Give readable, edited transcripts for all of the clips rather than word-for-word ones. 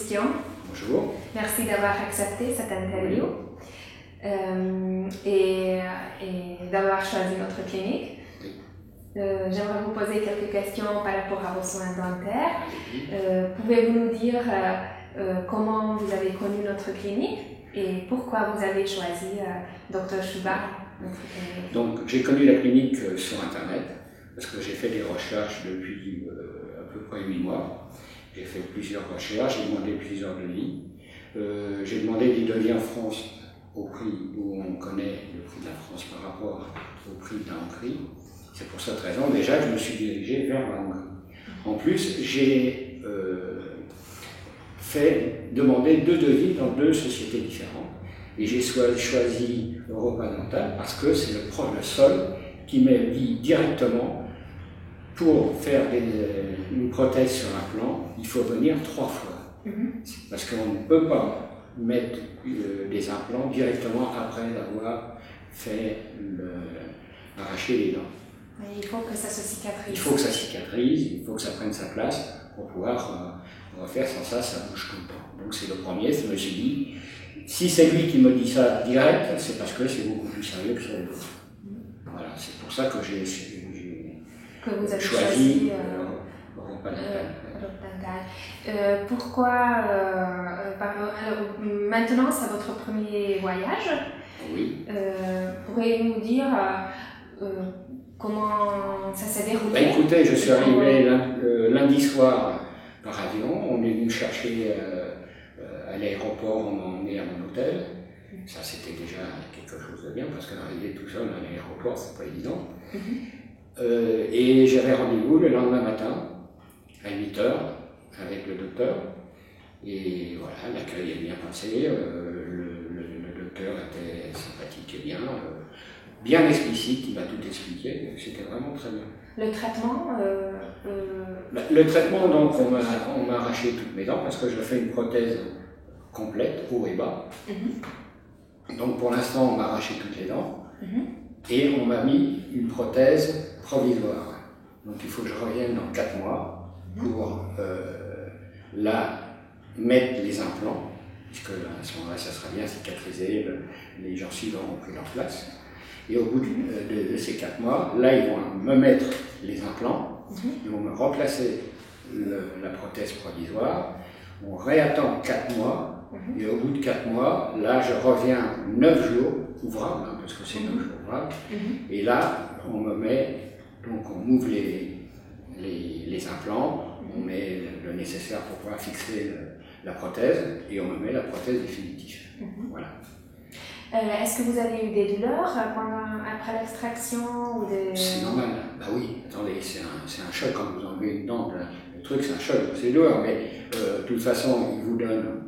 Christian. Bonjour. Merci d'avoir accepté cette interview et d'avoir choisi notre clinique. J'aimerais vous poser quelques questions par rapport à vos soins dentaires. Pouvez-vous nous dire comment vous avez connu notre clinique et pourquoi vous avez choisi Dr Shuba? Donc, j'ai connu la clinique sur Internet parce que j'ai fait des recherches depuis à peu près 8 mois. J'ai fait plusieurs recherches, j'ai demandé plusieurs devis. J'ai demandé des devis en France au prix où on connaît le prix de la France par rapport au prix de la Hongrie. C'est pour cette raison déjà que je me suis dirigé vers la Hongrie. En plus, j'ai demandé 2 devis dans 2 sociétés différentes. Et j'ai choisi Europa Dental parce que c'est le seul qui m'a dit directement pour faire une prothèse sur l'implant, il faut venir 3 fois. Parce qu'on ne peut pas mettre des implants directement après avoir fait arracher les dents. Il faut que ça se cicatrise. Il faut que ça cicatrise, il faut que ça prenne sa place pour pouvoir refaire. Sans ça, ça bouge tout le temps. Donc c'est le premier, je me suis dit, si c'est lui qui me dit ça direct, c'est parce que c'est beaucoup plus sérieux que sur les autres. Voilà, c'est pour ça que j'ai choisi Europa Dental. Pourquoi maintenant c'est votre premier voyage? Oui. Pourriez-vous nous dire comment ça s'est déroulé? Écoutez, je suis arrivé lundi soir par avion. On est venu me chercher à l'aéroport, on m'a emmené à mon hôtel. Ça, c'était déjà quelque chose de bien parce qu'arriver tout seul à l'aéroport, c'est pas évident. Et j'avais rendez-vous le lendemain matin à 8 h avec le docteur. Et voilà, l'accueil est bien passé. Le docteur était sympathique et bien explicite, il m'a tout expliqué. C'était vraiment très bien. Le traitement Le traitement, donc, on m'a arraché toutes mes dents parce que je fais une prothèse complète, haut et bas. Donc pour l'instant, on m'a arraché toutes les dents et on m'a mis une prothèse provisoire. Donc il faut que je revienne dans 4 mois pour là mettre les implants, puisque à ce moment-là, ça sera bien cicatrisé, les gencives auront pris leur place. Et au bout de ces 4 mois, là, ils vont me mettre les implants, ils vont me remplacer la prothèse provisoire. On réattend 4 mois. Et au bout de 4 mois, là, je reviens 9 jours ouvrables, parce que c'est 9 jours ouvrables. Et là, on me met, donc on ouvre les implants, on met le nécessaire pour pouvoir fixer la prothèse, et on me met la prothèse définitive. Voilà. Est-ce que vous avez eu des douleurs après l'extraction ou des... C'est normal. Bah oui, attendez, c'est un choc quand vous enlevez une dent. Le truc, c'est un choc, c'est lourd, mais de toute façon, ils vous donnent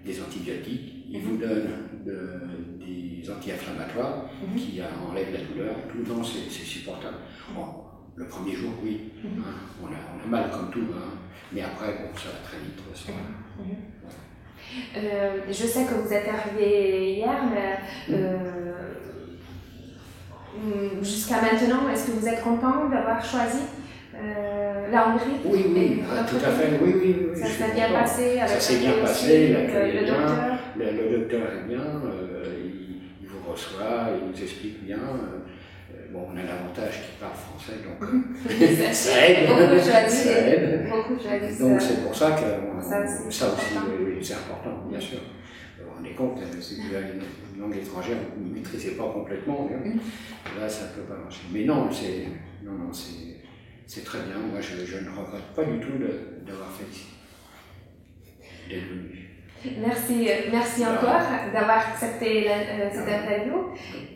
des antibiotiques, ils vous donnent des anti-inflammatoires qui enlèvent la douleur. Tout le temps, c'est supportable. Bon, le premier jour, oui, on a mal comme tout, mais après, bon, ça va très vite. Je sais que vous êtes arrivé hier, mais jusqu'à maintenant, est-ce que vous êtes content d'avoir choisi la Hongrie? Oui, tout à fait, oui. Ça s'est bien passé avec ça s'est bien passé, le docteur? Le docteur est bien, il vous reçoit, il nous explique bien. Bon, on a l'avantage qu'il parle français, donc ça aide. Beaucoup choisissent. Donc c'est pour ça que ça aussi, oui, c'est important, bien sûr. Vous vous rendez compte, c'est une langue étrangère que vous ne maîtrisez pas complètement. Là, ça ne peut pas marcher. Mais non, c'est très bien. Moi, je ne regrette pas du tout d'avoir fait ici, d'être venu. Merci encore d'avoir accepté cette interview.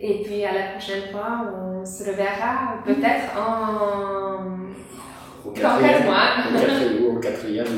Et puis à la prochaine fois, on se reverra peut-être dans 4 mois. Au 4e.